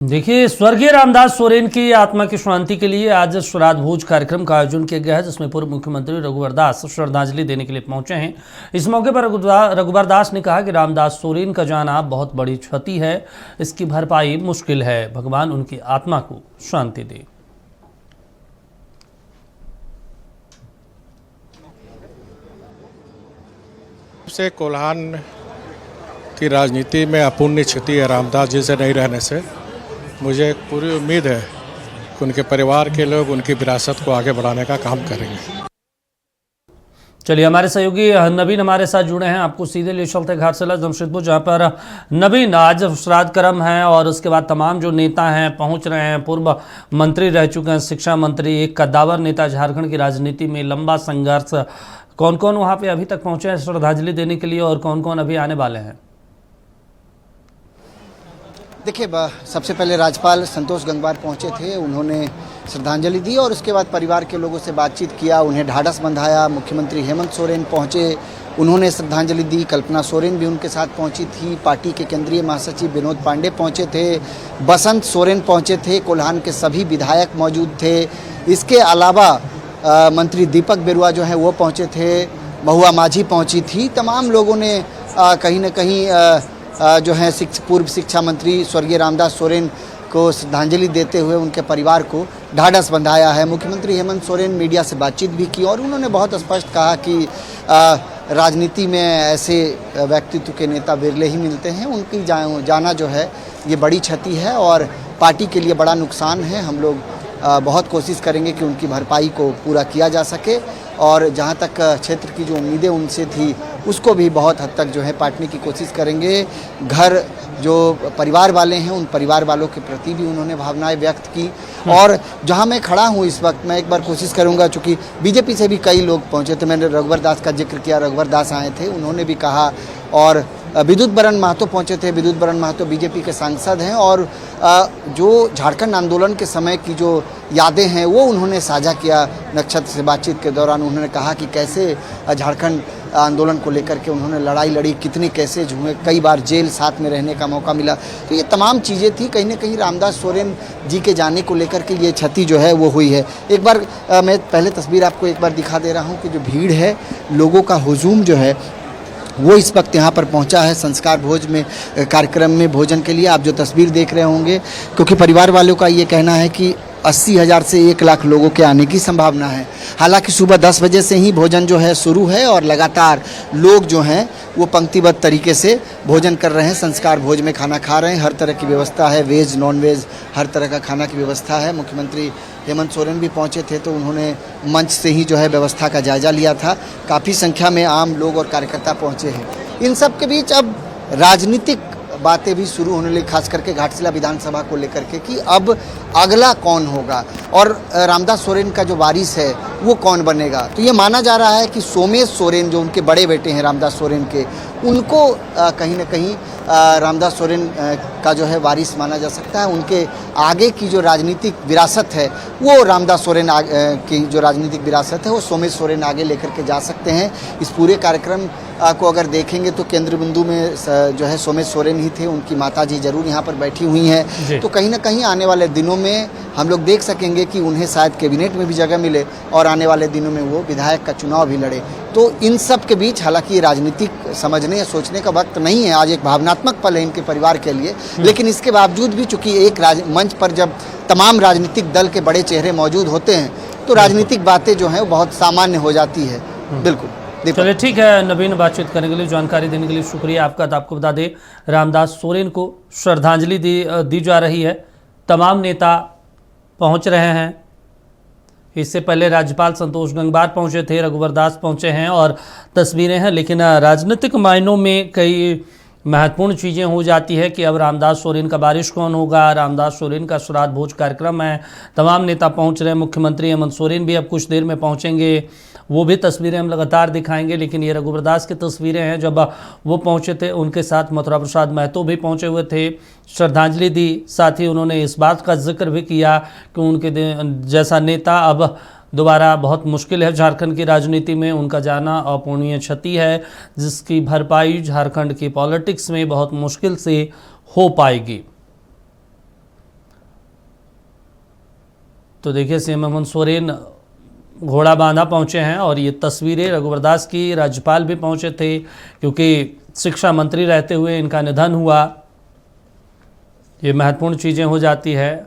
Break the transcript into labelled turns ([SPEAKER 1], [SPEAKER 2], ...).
[SPEAKER 1] देखिए, स्वर्गीय रामदास सोरेन की आत्मा की शांति के लिए आज श्राद्ध भोज कार्यक्रम का आयोजन किया गया है, जिसमें पूर्व मुख्यमंत्री रघुवर दास श्रद्धांजलि देने के लिए पहुंचे हैं। इस मौके पर रघुवर दास ने कहा कि रामदास सोरेन का जाना बहुत बड़ी क्षति है, इसकी भरपाई मुश्किल है। भगवान उनकी आत्मा को शांति दे।
[SPEAKER 2] से कोल्हान की राजनीति में अपूर्णीय क्षति है रामदास जी से नहीं रहने से। मुझे पूरी उम्मीद है कि उनके परिवार के लोग उनकी विरासत को आगे बढ़ाने का काम करेंगे।
[SPEAKER 1] चलिए, हमारे सहयोगी नवीन हमारे साथ जुड़े हैं। आपको सीधे ले चलते घाटशिला जमशेदपुर, जहां पर नवीन आज श्राद्ध कर्म है और उसके बाद तमाम जो नेता हैं पहुंच रहे हैं। पूर्व मंत्री रह चुके हैं, शिक्षा मंत्री, एक कद्दावर नेता, झारखंड की राजनीति में लंबा संघर्ष। कौन कौन वहां पे अभी तक पहुंचे हैं श्रद्धांजलि देने के लिए और कौन कौन अभी आने वाले हैं?
[SPEAKER 3] देखिए, सबसे पहले राज्यपाल संतोष गंगवार पहुंचे थे, उन्होंने श्रद्धांजलि दी और उसके बाद परिवार के लोगों से बातचीत किया, उन्हें ढाढ़स बंधाया। मुख्यमंत्री हेमंत सोरेन पहुंचे, उन्होंने श्रद्धांजलि दी। कल्पना सोरेन भी उनके साथ पहुंची थी। पार्टी के केंद्रीय महासचिव विनोद पांडे पहुंचे थे। बसंत सोरेन पहुंचे थे। कोल्हान के सभी विधायक मौजूद थे। इसके अलावा मंत्री दीपक बिरुआ जो है वो पहुंचे थे। महुआ माझी पहुंची थी। तमाम लोगों ने कहीं न कहीं जो है पूर्व शिक्षा मंत्री स्वर्गीय रामदास सोरेन को श्रद्धांजलि देते हुए उनके परिवार को ढाढ़स बंधाया है। मुख्यमंत्री हेमंत सोरेन मीडिया से बातचीत भी की और उन्होंने बहुत स्पष्ट कहा कि राजनीति में ऐसे व्यक्तित्व के नेता विरले ही मिलते हैं। उनकी जाना जो है ये बड़ी क्षति है और पार्टी के लिए बड़ा नुकसान है। हम लोग बहुत कोशिश करेंगे कि उनकी भरपाई को पूरा किया जा सके और जहाँ तक क्षेत्र की जो उम्मीदें उनसे थी उसको भी बहुत हद तक जो है पाटने की कोशिश करेंगे। घर जो परिवार वाले हैं उन परिवार वालों के प्रति भी उन्होंने भावनाएं व्यक्त की। और जहां मैं खड़ा हूं इस वक्त, मैं एक बार कोशिश करूंगा, चूँकि बीजेपी से भी कई लोग पहुंचे थे, मैंने रघुवर दास का जिक्र किया, रघुवर दास आए थे, उन्होंने भी कहा। और विद्युत बरन महतो पहुंचे थे। विद्युत बरन महतो बीजेपी के सांसद हैं और जो झारखंड आंदोलन के समय की जो यादें हैं वो उन्होंने साझा किया। नक्षत्र से बातचीत के दौरान उन्होंने कहा कि कैसे झारखंड आंदोलन को लेकर के उन्होंने लड़ाई लड़ी, कितने कैसे हुए, कई बार जेल साथ में रहने का मौका मिला। तो ये तमाम चीज़ें थी। कहीं ना कहीं रामदास सोरेन जी के जाने को लेकर के ये क्षति जो है वो हुई है। एक बार मैं पहले तस्वीर आपको एक बार दिखा दे रहा हूँ कि जो भीड़ है, लोगों का हुजूम जो है वो इस वक्त यहाँ पर पहुँचा है संस्कार भोज में कार्यक्रम में भोजन के लिए। आप जो तस्वीर देख रहे होंगे, क्योंकि परिवार वालों का ये कहना है कि 80,000 से 1 लाख लोगों के आने की संभावना है। हालांकि सुबह 10 बजे से ही भोजन जो है शुरू है और लगातार लोग जो हैं वो पंक्तिबद्ध तरीके से भोजन कर रहे हैं। संस्कार भोज में खाना खा रहे हैं। हर तरह की व्यवस्था है, वेज नॉन वेज हर तरह का खाना की व्यवस्था है। मुख्यमंत्री हेमंत सोरेन भी पहुंचे थे तो उन्होंने मंच से ही जो है व्यवस्था का जायजा लिया था। काफ़ी संख्या में आम लोग और कार्यकर्ता पहुंचे हैं। इन सब के बीच अब राजनीतिक बातें भी शुरू होने लगी, खास करके घाटशिला विधानसभा को लेकर के कि अब अगला कौन होगा और रामदास सोरेन का जो वारिस है वो कौन बनेगा। तो ये माना जा रहा है कि सोमेश सोरेन जो उनके बड़े बेटे हैं रामदास सोरेन के, उनको कहीं ना कहीं रामदास सोरेन का जो है वारिस माना जा सकता है। उनके आगे की जो राजनीतिक विरासत है वो रामदास सोरेन की जो राजनीतिक विरासत है वो सोमेश सोरेन आगे लेकर के जा सकते हैं। इस पूरे कार्यक्रम को अगर देखेंगे तो केंद्र बिंदु में जो है सोमेश सोरेन ही थे। उनकी माताजी जरूर यहाँ पर बैठी हुई हैं। तो कहीं ना कहीं आने वाले दिनों में हम लोग देख सकेंगे कि उन्हें शायद कैबिनेट में भी जगह मिले और आने वाले दिनों में वो विधायक का चुनाव भी लड़े। तो इन सब के बीच हालांकि राजनीतिक समझने या सोचने का वक्त नहीं है, आज एक भावनात्मक पल है इनके परिवार के लिए, लेकिन इसके बावजूद भी चूंकि एक मंच पर जब तमाम राजनीतिक दल के बड़े चेहरे मौजूद होते हैं तो राजनीतिक बातें जो हैं वो बहुत सामान्य हो जाती है। बिल्कुल।
[SPEAKER 1] चलिए, ठीक है नवीन, बातचीत करने के लिए, जानकारी देने के लिए शुक्रिया आपका। तो आपको बता दें, रामदास सोरेन को श्रद्धांजलि दी जा रही है। तमाम नेता पहुंच रहे हैं। इससे पहले राज्यपाल संतोष गंगवार पहुंचे थे, रघुवर दास पहुंचे हैं और तस्वीरें हैं। लेकिन राजनीतिक मायनों में कई महत्वपूर्ण चीज़ें हो जाती है कि अब रामदास सोरेन का वारिस कौन होगा। रामदास सोरेन का श्राद्ध भोज कार्यक्रम है, तमाम नेता पहुंच रहे हैं। मुख्यमंत्री हेमंत सोरेन भी अब कुछ देर में पहुंचेंगे, वो भी तस्वीरें हम लगातार दिखाएंगे। लेकिन ये रघुवर दास की तस्वीरें हैं, जब वो पहुंचे थे उनके साथ मथुरा प्रसाद महतो भी पहुंचे हुए थे, श्रद्धांजलि दी। साथ ही उन्होंने इस बात का जिक्र भी किया कि उनके जैसा नेता अब दोबारा बहुत मुश्किल है झारखंड की राजनीति में। उनका जाना अपूर्णीय क्षति है, जिसकी भरपाई झारखंड की पॉलिटिक्स में बहुत मुश्किल से हो पाएगी। तो देखिए सीएम हेमंत सोरेन घोड़ा बांधा पहुंचे हैं और ये तस्वीरें रघुवर दास की, राज्यपाल भी पहुंचे थे क्योंकि शिक्षा मंत्री रहते हुए इनका निधन हुआ। ये महत्वपूर्ण चीज़ें हो जाती है।